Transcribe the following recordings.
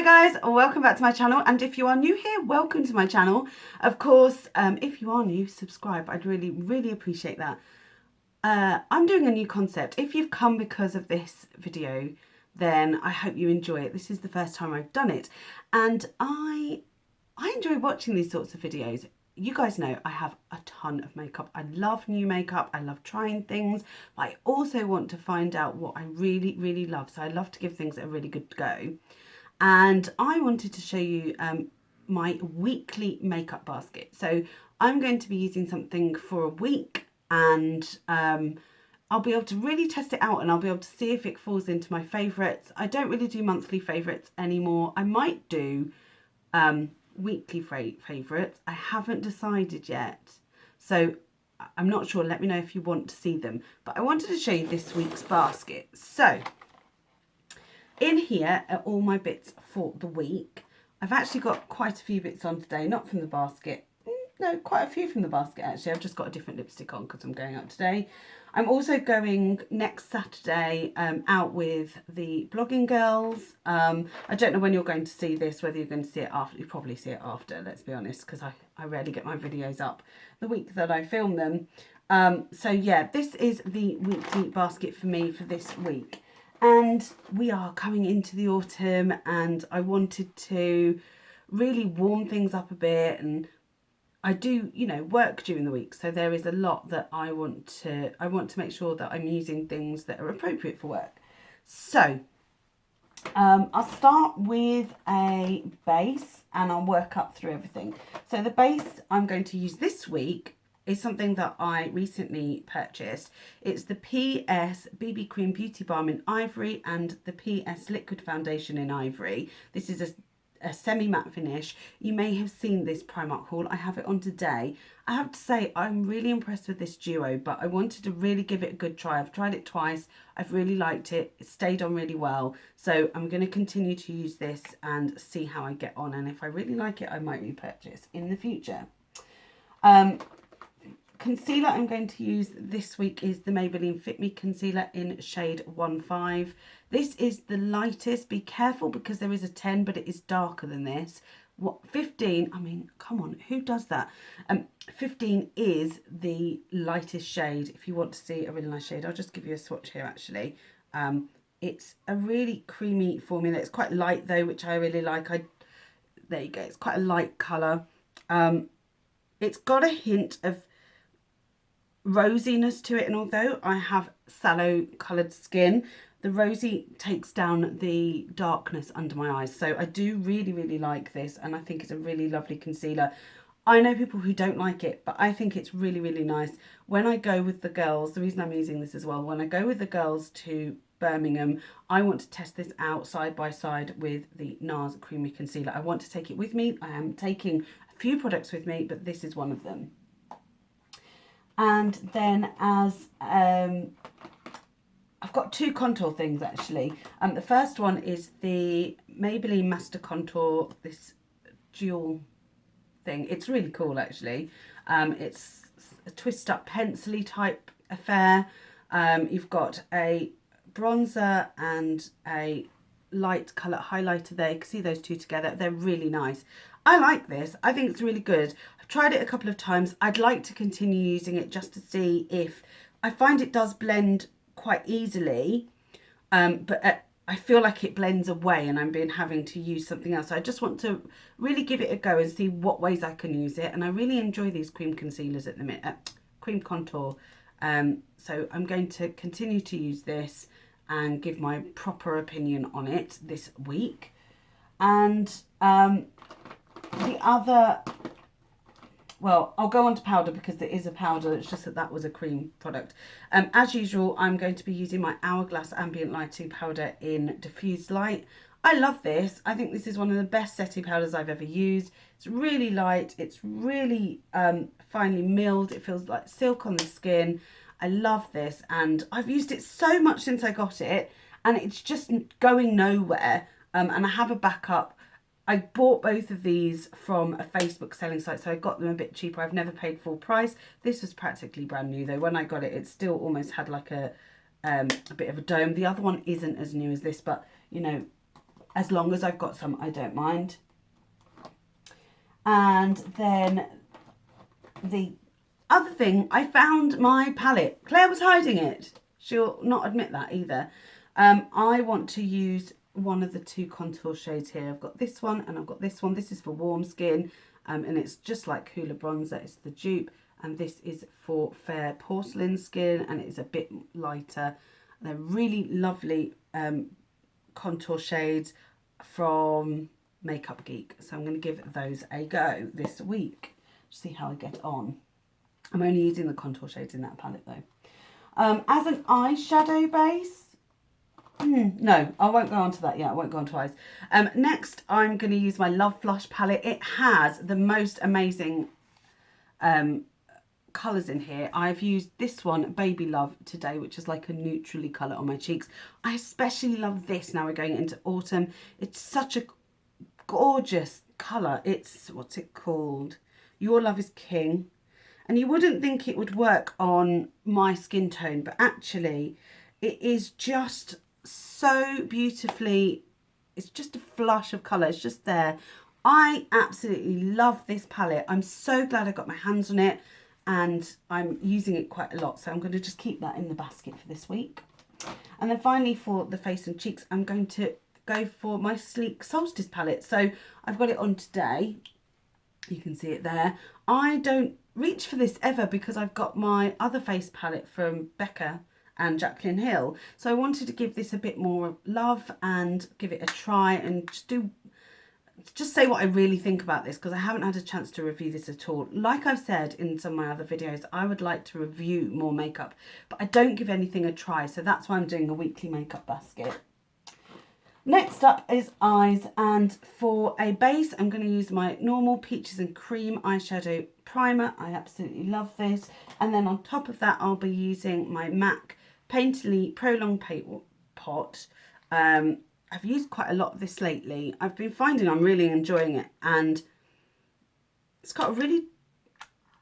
guys, welcome back to my channel, and if you are new here, welcome to my channel. Of course, if you are new, subscribe. I'd really appreciate that. I'm doing a new concept. If you've come because of this video, then I hope you enjoy it. This is the first time I've done it, and I enjoy watching these sorts of videos. You guys know I have a ton of makeup. I love new makeup. I love trying things, but I also want to find out what I really love. So I love to give things a really good go. And I wanted to show you my weekly makeup basket. So I'm going to be using something for a week, and I'll be able to really test it out, and I'll be able to see if it falls into my favourites. I don't really do monthly favourites anymore. I might do weekly favourites. I haven't decided yet, so I'm not sure. Let me know if you want to see them. But I wanted to show you this week's basket. So in here are all my bits for the week. I've actually got quite a few bits on today, not from the basket. No, quite a few from the basket actually. I've just got a different lipstick on because I'm going out today. I'm also going next Saturday out with the blogging girls. I don't know when you're going to see this, whether you're going to see it after. You probably see it after, let's be honest, because I rarely get my videos up the week that I film them. So yeah, this is the weekly basket for me for this week. And we are coming into the autumn, and I wanted to really warm things up a bit, and I do, you know, work during the week, so there is a lot that I want to make sure that I'm using things that are appropriate for work. So I'll start with a base and I'll work up through everything. So the base I'm going to use this week is something that I recently purchased. It's the PS BB Cream Beauty Balm in Ivory and the PS Liquid Foundation in Ivory. This is a semi-matte finish. You may have seen this Primark haul. I have it on today. I have to say I'm really impressed with this duo, but I wanted to really give it a good try. I've tried it twice. I've really liked it. It stayed on really well. So I'm going to continue to use this and see how I get on. And if I really like it, I might repurchase in the future. Concealer I'm going to use this week is the Maybelline Fit Me Concealer in shade 15. This is the lightest. Be careful because there is a 10, but it is darker than this. What 15? I mean, come on, who does that? 15 is the lightest shade. If you want to see a really nice shade, I'll just give you a swatch here actually. It's a really creamy formula. It's quite light though, which I really like. There you go. It's quite a light colour. It's got a hint of rosiness to it, and although I have sallow coloured skin, the rosy takes down the darkness under my eyes. So I do really like this, and I think it's a really lovely concealer. I know people who don't like it, but I think it's really nice. When I go with the girls, the reason I'm using this as well, when I go with the girls to Birmingham, I want to test this out side by side with the NARS Creamy Concealer. I want to take it with me. I am taking a few products with me, but this is one of them. And then as I've got two contour things actually. The first one is the Maybelline Master Contour, this dual thing. It's really cool actually. It's a twist up pencil-y type affair. You've got a bronzer and a light colour highlighter there. You can see those two together. They're really nice. I like this. I think it's really good. I've tried it a couple of times. I'd like to continue using it just to see if I find it does blend quite easily, but I feel like it blends away and I'm having to use something else. So I just want to really give it a go and see what ways I can use it. And I really enjoy these cream concealers at the minute, cream contour. So I'm going to continue to use this and give my proper opinion on it this week. And the other, well, I'll go on to powder because it is a powder. It's just that was a cream product. As usual, I'm going to be using my Hourglass Ambient Lighting Powder in Diffused Light. I love this. I think this is one of the best setting powders I've ever used. It's really light. It's really finely milled. It feels like silk on the skin. I love this, and I've used it so much since I got it, and it's just going nowhere. And I have a backup. I bought both of these from a Facebook selling site, so I got them a bit cheaper. I've never paid full price. This was practically brand new though. When I got it, it still almost had like a bit of a dome. The other one isn't as new as this, but you know, As long as I've got some, I don't mind. And then the other thing, I found my palette. Claire was hiding it. She'll not admit that either. I want to use one of the two contour shades here. I've got this one and I've got this one. This is for warm skin, and it's just like Cooler Bronzer. It's the dupe, and this is for fair porcelain skin, and it's a bit lighter. They're really lovely contour shades from Makeup Geek. So I'm going to give those a go this week. See how I get on. I'm only using the contour shades in that palette though. As an eyeshadow base, no, I won't go on to that yet. I won't go on to eyes. Next, I'm going to use my Love Flush palette. It has the most amazing colours in here. I've used this one, Baby Love, today, which is like a neutrally colour on my cheeks. I especially love this now we're going into autumn. It's such a gorgeous colour. It's, what's it called? Your Love is King. And you wouldn't think it would work on my skin tone, but actually it is just so beautifully, it's just a flush of colour. It's just there. I absolutely love this palette. I'm so glad I got my hands on it, and I'm using it quite a lot. So I'm going to just keep that in the basket for this week. And then finally for the face and cheeks, I'm going to go for my Sleek Solstice palette. So I've got it on today. You can see it there. I don't reach for this ever because I've got my other face palette from Becca and Jacqueline Hill. So I wanted to give this a bit more love and give it a try and just say what I really think about this, because I haven't had a chance to review this at all. Like I've said in some of my other videos, I would like to review more makeup, but I don't give anything a try. So that's why I'm doing a weekly makeup basket. Next up is eyes, and for a base I'm going to use my normal Peaches and Cream eyeshadow primer. I absolutely love this. And then on top of that I'll be using my MAC Painterly Prolong Paint Pot. I've used quite a lot of this lately. I've been finding I'm really enjoying it, and it's got a really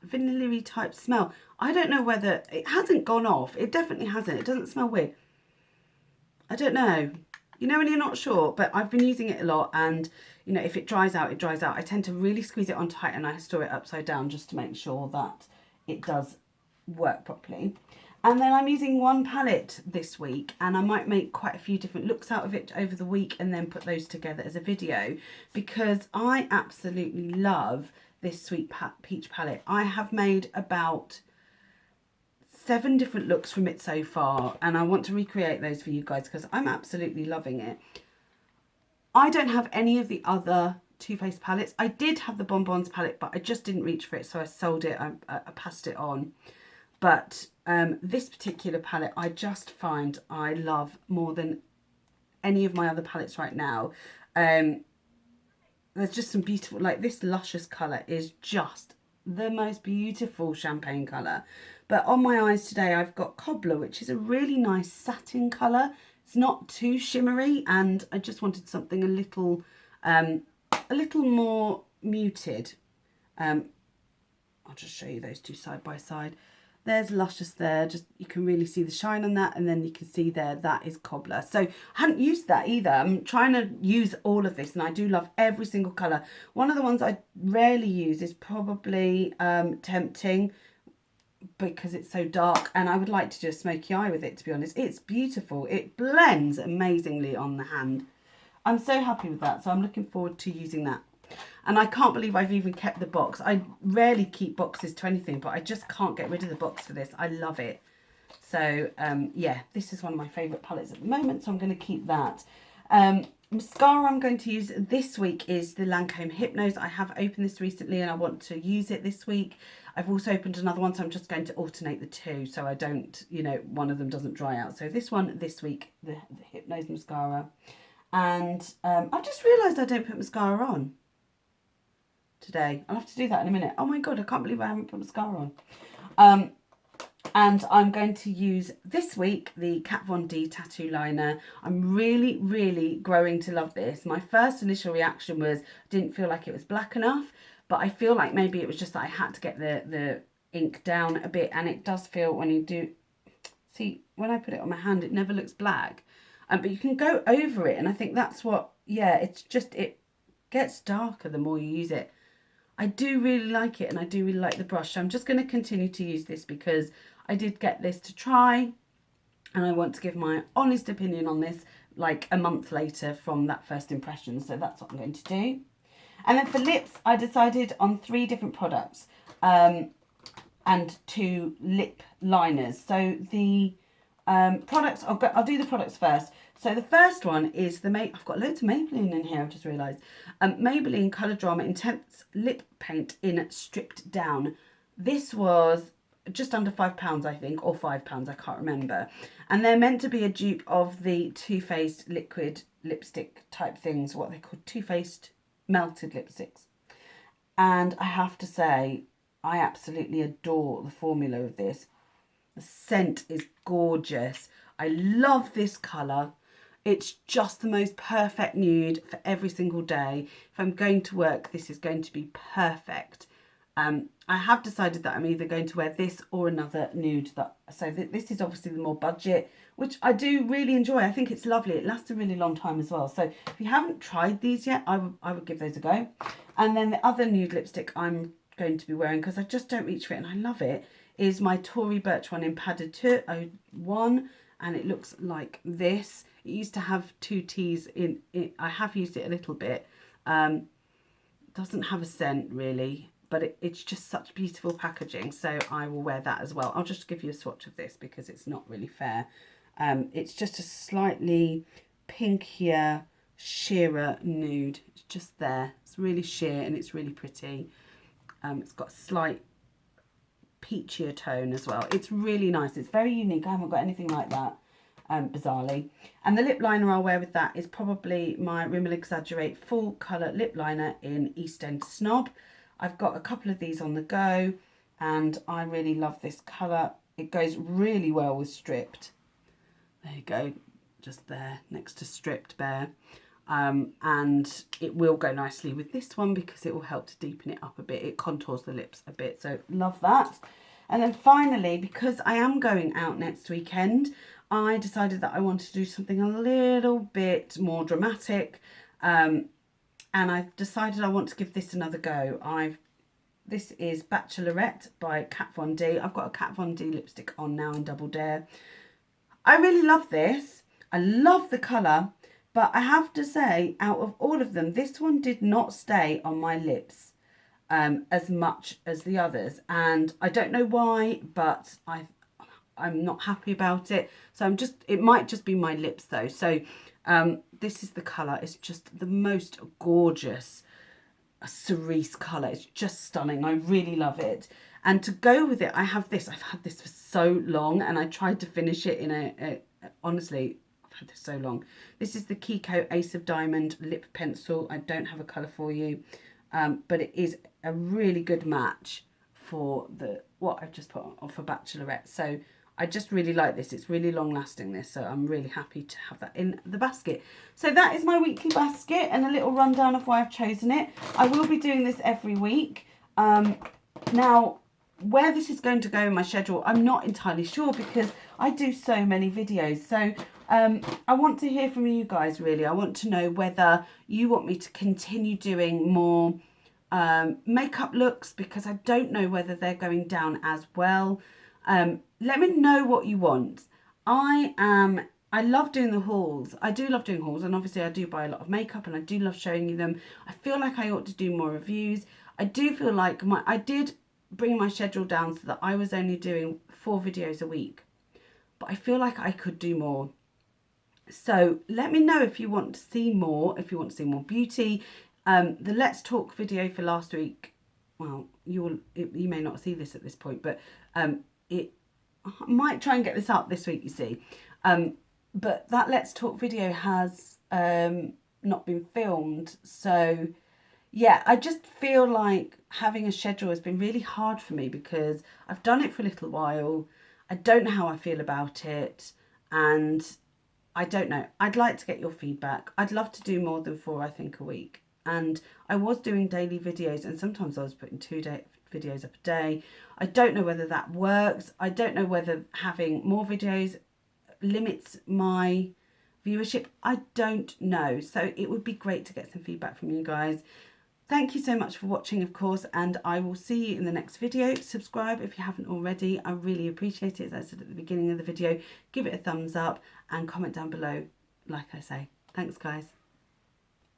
vanilla-y type smell. I don't know whether it hasn't gone off. It definitely hasn't. It doesn't smell weird. I don't know. You know when you're not sure, but I've been using it a lot, and you know, if it dries out, it dries out. I tend to really squeeze it on tight and I store it upside down just to make sure that it does work properly. And then I'm using one palette this week, and I might make quite a few different looks out of it over the week and then put those together as a video, because I absolutely love this Sweet Peach palette. I have made about 7 different looks from it so far, and I want to recreate those for you guys because I'm absolutely loving it. I don't have any of the other Too Faced palettes. I did have the Bonbons palette, but I just didn't reach for it, so I sold it. I passed it on. But this particular palette I just find I love more than any of my other palettes right now. There's just some beautiful, like this luscious colour is just the most beautiful champagne colour. But on my eyes today I've got Cobbler, which is a really nice satin colour. It's not too shimmery, and I just wanted something a little more muted. I'll just show you those two side by side. There's Luscious there, just you can really see the shine on that, and then you can see there that is Cobbler. So I hadn't used that either. I'm trying to use all of this, and I do love every single colour. One of the ones I rarely use is probably Tempting, because it's so dark, and I would like to do a smoky eye with it, to be honest. It's beautiful. It blends amazingly on the hand. I'm so happy with that, so I'm looking forward to using that. And I can't believe I've even kept the box. I rarely keep boxes to anything, but I just can't get rid of the box for this. I love it. So, yeah, this is one of my favourite palettes at the moment, so I'm going to keep that. Mascara I'm going to use this week is the Lancome Hypnose. I have opened this recently and I want to use it this week. I've also opened another one, so I'm just going to alternate the two so I don't, you know, one of them doesn't dry out. So this one this week, the Hypnose mascara. And I've just realised I don't put mascara on today. I'll have to do that in a minute. Oh my god, I can't believe I haven't put mascara on. And I'm going to use this week the Kat Von D tattoo liner. I'm really, really growing to love this. My first initial reaction was I didn't feel like it was black enough, but I feel like maybe it was just that I had to get the ink down a bit, and it does feel when you do, see, when I put it on my hand, it never looks black. But you can go over it, and I think that's what yeah, it's just, it gets darker the more you use it. I do really like it, and I do really like the brush. So I'm just going to continue to use this because I did get this to try, and I want to give my honest opinion on this like a month later from that first impression. So that's what I'm going to do. And then for lips, I decided on 3 different products and 2 lip liners. So the products, I'll do the products first. So the first one is I've got loads of Maybelline in here, I've just realised. Maybelline Colour Drama Intense Lip Paint in Stripped Down. This was just under £5, I think, or £5, I can't remember. And they're meant to be a dupe of the Too Faced liquid lipstick type things, what they call Too Faced melted lipsticks. And I have to say, I absolutely adore the formula of this. The scent is gorgeous. I love this colour. It's just the most perfect nude for every single day. If I'm going to work, this is going to be perfect. I have decided that I'm either going to wear this or another nude. This is obviously the more budget, which I do really enjoy. I think it's lovely. It lasts a really long time as well. So if you haven't tried these yet, I would give those a go. And then the other nude lipstick I'm going to be wearing, because I just don't reach for it and I love it, is my Tory Birch one in Padded 201, and it looks like this. It used to have 2 T's in it. I have used it a little bit. Doesn't have a scent really, but it's just such beautiful packaging, so I will wear that as well. I'll just give you a swatch of this because it's not really fair. It's just a slightly pinkier, sheerer nude. It's just there. It's really sheer and it's really pretty. It's got a slight peachier tone as well. It's really nice. It's very unique. I haven't got anything like that, bizarrely. And the lip liner I'll wear with that is probably my Rimmel Exaggerate full colour lip liner in East End Snob. I've got a couple of these on the go and I really love this colour. It goes really well with Stripped. There you go, just there next to Stripped Bare. And it will go nicely with this one because it will help to deepen it up a bit. It contours the lips a bit, so love that. And then finally, because I am going out next weekend, I decided that I wanted to do something a little bit more dramatic. And I've decided I want to give this another go. This is Bachelorette by Kat Von D. I've got a Kat Von D lipstick on now in Double Dare. I really love this. I love the colour. But I have to say, out of all of them, this one did not stay on my lips as much as the others. And I don't know why, but I'm not happy about it. So it might just be my lips though. So this is the colour. It's just the most gorgeous cerise colour. It's just stunning. I really love it. And to go with it, I have this. I've had this for so long and I tried to finish it in honestly, I've had this so long. This is the Kiko Ace of Diamond lip pencil. I don't have a colour for you, but it is a really good match for what I've just put on for Bachelorette. So I just really like this. It's really long lasting, this, so I'm really happy to have that in the basket. So that is my weekly basket and a little rundown of why I've chosen it. I will be doing this every week. Now, where this is going to go in my schedule, I'm not entirely sure because I do so many videos. So I want to hear from you guys, really. I want to know whether you want me to continue doing more makeup looks, because I don't know whether they're going down as well. Let me know what you want. I love doing the hauls. I do love doing hauls, and obviously I do buy a lot of makeup and I do love showing you them. I feel like I ought to do more reviews. I do feel like I did bring my schedule down so that I was only doing 4 videos a week, but I feel like I could do more. So let me know if you want to see more, if you want to see more beauty. The Let's Talk video for last week, well, you may not see this at this point, but I might try and get this up this week, you see. But that Let's Talk video has not been filmed, so yeah, I just feel like having a schedule has been really hard for me because I've done it for a little while. I don't know how I feel about it, and I don't know. I'd like to get your feedback. I'd love to do more than 4, I think, a week. And I was doing daily videos, and sometimes I was putting 2 videos up a day. I don't know whether that works. I don't know whether having more videos limits my viewership? I don't know. So it would be great to get some feedback from you guys. Thank you so much for watching, of course, and I will see you in the next video. Subscribe if you haven't already. I really appreciate it. As I said at the beginning of the video, give it a thumbs up and comment down below, like I say. Thanks, guys.